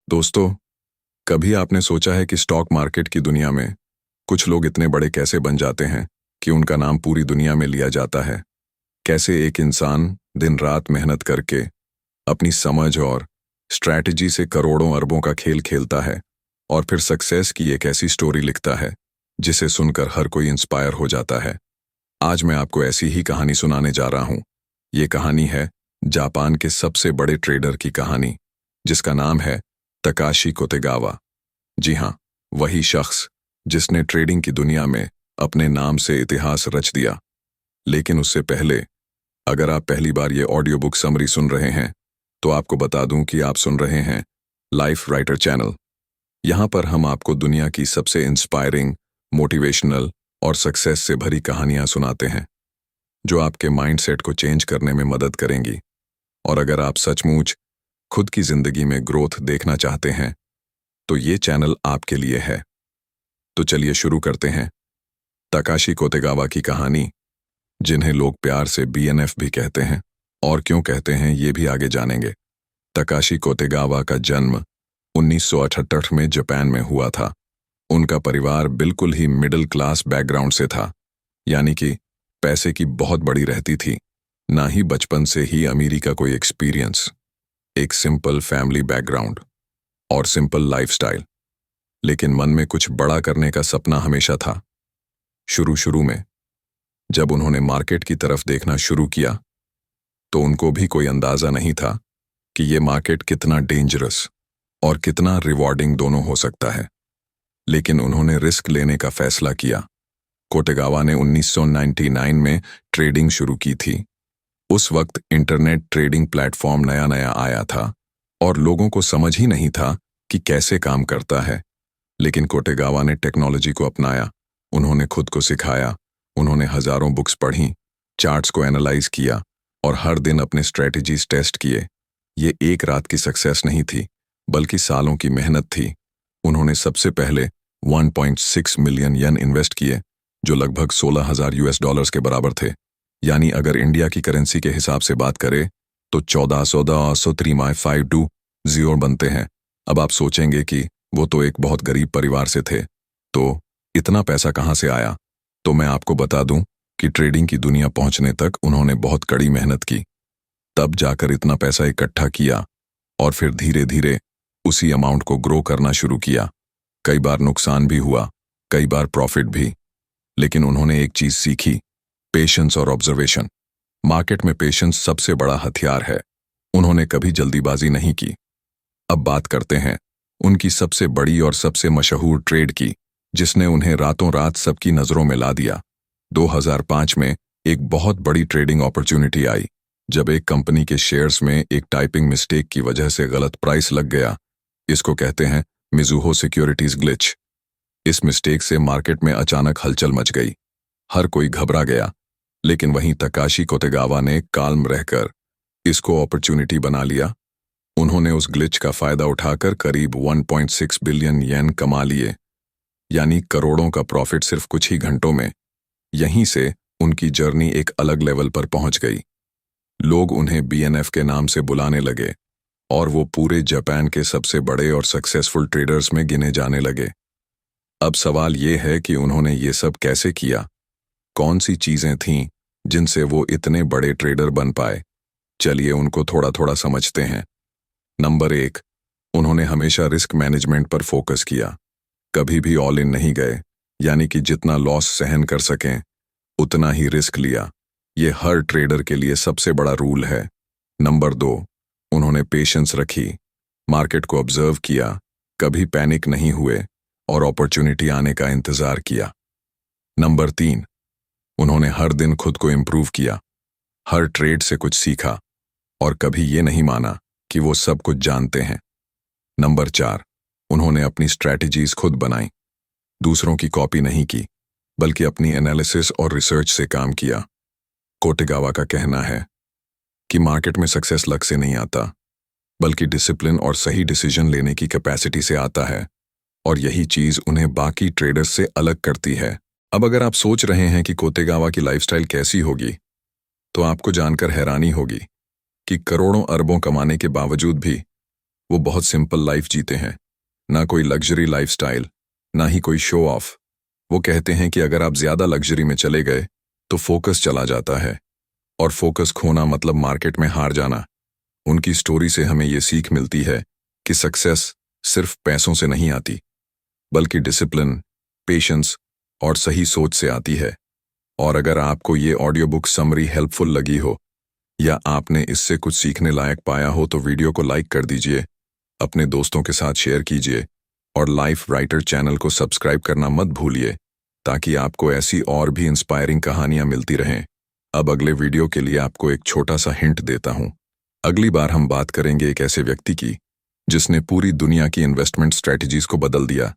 दोस्तों, कभी आपने सोचा है कि स्टॉक मार्केट की दुनिया में कुछ लोग इतने बड़े कैसे बन जाते हैं कि उनका नाम पूरी दुनिया में लिया जाता है? कैसे एक इंसान दिन रात मेहनत करके अपनी समझ और स्ट्रैटेजी से करोड़ों अरबों का खेल खेलता है और फिर सक्सेस की एक ऐसी स्टोरी लिखता है जिसे सुनकर हर कोई इंस्पायर हो जाता है। आज मैं आपको ऐसी ही कहानी सुनाने जा रहा हूं। ये कहानी है जापान के सबसे बड़े ट्रेडर की कहानी, जिसका नाम है तकाशी कोतेगावा। जी हाँ, वही शख्स जिसने ट्रेडिंग की दुनिया में अपने नाम से इतिहास रच दिया। लेकिन उससे पहले, अगर आप पहली बार ये ऑडियो बुक समरी सुन रहे हैं तो आपको बता दूं कि आप सुन रहे हैं लाइफ राइटर चैनल। यहाँ पर हम आपको दुनिया की सबसे इंस्पायरिंग, मोटिवेशनल और सक्सेस से भरी कहानियां सुनाते हैं जो आपके माइंडसेट को चेंज करने में मदद करेंगी। और अगर आप सचमुच खुद की जिंदगी में ग्रोथ देखना चाहते हैं तो ये चैनल आपके लिए है। तो चलिए शुरू करते हैं तकाशी कोतेगावा की कहानी, जिन्हें लोग प्यार से बीएनएफ भी कहते हैं। और क्यों कहते हैं ये भी आगे जानेंगे। तकाशी कोतेगावा का जन्म 1978 में जापान में हुआ था। उनका परिवार बिल्कुल ही मिडिल क्लास बैकग्राउंड से था, यानी कि पैसे की बहुत बड़ी रहती थी, ना ही बचपन से ही अमीरी का कोई एक्सपीरियंस। एक सिंपल फैमिली बैकग्राउंड और सिंपल लाइफस्टाइल, लेकिन मन में कुछ बड़ा करने का सपना हमेशा था। शुरू में जब उन्होंने मार्केट की तरफ देखना शुरू किया तो उनको भी कोई अंदाजा नहीं था कि ये मार्केट कितना डेंजरस और कितना रिवॉर्डिंग दोनों हो सकता है। लेकिन उन्होंने रिस्क लेने का फैसला किया। कोतेगावा ने 1999 में ट्रेडिंग शुरू की थी। उस वक्त इंटरनेट ट्रेडिंग प्लेटफॉर्म नया नया आया था और लोगों को समझ ही नहीं था कि कैसे काम करता है। लेकिन कोतेगावा ने टेक्नोलॉजी को अपनाया। उन्होंने खुद को सिखाया, उन्होंने हजारों बुक्स पढ़ी, चार्ट्स को एनालाइज किया और हर दिन अपने स्ट्रेटजीज टेस्ट किए। ये एक रात की सक्सेस नहीं थी, बल्कि सालों की मेहनत थी। उन्होंने सबसे पहले 1.6 मिलियन येन इन्वेस्ट किए, जो लगभग $16,000 के बराबर थे। यानी अगर इंडिया की करेंसी के हिसाब से बात करें तो 14,352 बनते हैं। अब आप सोचेंगे कि वो तो एक बहुत गरीब परिवार से थे, तो इतना पैसा कहाँ से आया? तो मैं आपको बता दूं कि ट्रेडिंग की दुनिया पहुंचने तक उन्होंने बहुत कड़ी मेहनत की, तब जाकर इतना पैसा इकट्ठा किया और फिर धीरे धीरे उसी अमाउंट को ग्रो करना शुरू किया। कई बार नुकसान भी हुआ, कई बार प्रॉफिट भी, लेकिन उन्होंने एक चीज सीखी, पेशेंस और ऑब्जर्वेशन। मार्केट में पेशेंस सबसे बड़ा हथियार है। उन्होंने कभी जल्दीबाजी नहीं की। अब बात करते हैं उनकी सबसे बड़ी और सबसे मशहूर ट्रेड की, जिसने उन्हें रातों रात सबकी नजरों में ला दिया। 2005 में एक बहुत बड़ी ट्रेडिंग अपॉर्चुनिटी आई, जब एक कंपनी के शेयर्स में एक टाइपिंग मिस्टेक की वजह से गलत प्राइस लग गया। इसको कहते हैं मिज़ुहो सिक्योरिटीज ग्लिच। इस मिस्टेक से मार्केट में अचानक हलचल मच गई, हर कोई घबरा गया। लेकिन वहीं तकाशी कोतेगावा ने काल्म रहकर इसको अपॉर्चुनिटी बना लिया। उन्होंने उस ग्लिच का फायदा उठाकर करीब 1.6 बिलियन येन कमा लिए, यानी करोड़ों का प्रॉफिट सिर्फ कुछ ही घंटों में। यहीं से उनकी जर्नी एक अलग लेवल पर पहुंच गई। लोग उन्हें बीएनएफ के नाम से बुलाने लगे और वो पूरे जापान के सबसे बड़े और सक्सेसफुल ट्रेडर्स में गिने जाने लगे। अब सवाल ये है कि उन्होंने ये सब कैसे किया? कौन सी चीजें थीं जिनसे वो इतने बड़े ट्रेडर बन पाए? चलिए उनको थोड़ा थोड़ा समझते हैं। नंबर 1, उन्होंने हमेशा रिस्क मैनेजमेंट पर फोकस किया। कभी भी ऑल इन नहीं गए, यानी कि जितना लॉस सहन कर सकें उतना ही रिस्क लिया। ये हर ट्रेडर के लिए सबसे बड़ा रूल है। नंबर 2, उन्होंने पेशेंस रखी, मार्केट को ऑब्जर्व किया, कभी पैनिक नहीं हुए और अपॉर्चुनिटी आने का इंतजार किया। नंबर 3, उन्होंने हर दिन खुद को इम्प्रूव किया, हर ट्रेड से कुछ सीखा और कभी ये नहीं माना कि वो सब कुछ जानते हैं। नंबर 4, उन्होंने अपनी स्ट्रैटेजीज खुद बनाई, दूसरों की कॉपी नहीं की, बल्कि अपनी एनालिसिस और रिसर्च से काम किया। कोतेगावा का कहना है कि मार्केट में सक्सेस लक से नहीं आता, बल्कि डिसिप्लिन और सही डिसीजन लेने की कैपेसिटी से आता है, और यही चीज उन्हें बाकी ट्रेडर्स से अलग करती है। अब अगर आप सोच रहे हैं कि कोतेगावा की लाइफस्टाइल कैसी होगी, तो आपको जानकर हैरानी होगी कि करोड़ों अरबों कमाने के बावजूद भी वो बहुत सिंपल लाइफ जीते हैं, ना कोई लग्जरी लाइफस्टाइल, ना ही कोई शो ऑफ। वो कहते हैं कि अगर आप ज्यादा लग्जरी में चले गए तो फोकस चला जाता है, और फोकस खोना मतलब मार्केट में हार जाना। उनकी स्टोरी से हमें ये सीख मिलती है कि सक्सेस सिर्फ पैसों से नहीं आती, बल्कि डिसिप्लिन, पेशेंस और सही सोच से आती है। और अगर आपको ये ऑडियो बुक समरी हेल्पफुल लगी हो या आपने इससे कुछ सीखने लायक पाया हो तो वीडियो को लाइक कर दीजिए, अपने दोस्तों के साथ शेयर कीजिए और लाइफ राइटर चैनल को सब्सक्राइब करना मत भूलिए, ताकि आपको ऐसी और भी इंस्पायरिंग कहानियां मिलती रहें। अब अगले वीडियो के लिए आपको एक छोटा सा हिंट देता हूं। अगली बार हम बात करेंगे एक ऐसे व्यक्ति की जिसने पूरी दुनिया की इन्वेस्टमेंट स्ट्रेटजीज को बदल दिया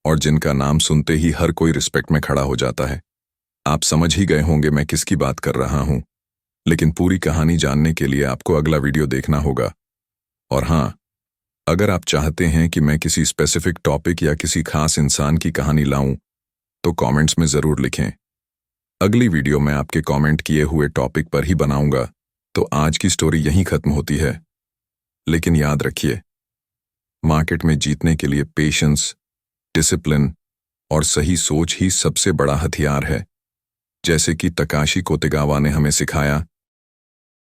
और जिनका नाम सुनते ही हर कोई रिस्पेक्ट में खड़ा हो जाता है। आप समझ ही गए होंगे मैं किसकी बात कर रहा हूं, लेकिन पूरी कहानी जानने के लिए आपको अगला वीडियो देखना होगा। और हाँ, अगर आप चाहते हैं कि मैं किसी स्पेसिफिक टॉपिक या किसी खास इंसान की कहानी लाऊं, तो कमेंट्स में जरूर लिखें। अगली वीडियो मैं आपके कमेंट किए हुए टॉपिक पर ही बनाऊंगा। तो आज की स्टोरी यहीं खत्म होती है, लेकिन याद रखिए, मार्केट में जीतने के लिए पेशेंस, डिसिप्लिन और सही सोच ही सबसे बड़ा हथियार है। जैसे कि तकाशी कोतेगावा ने हमें सिखाया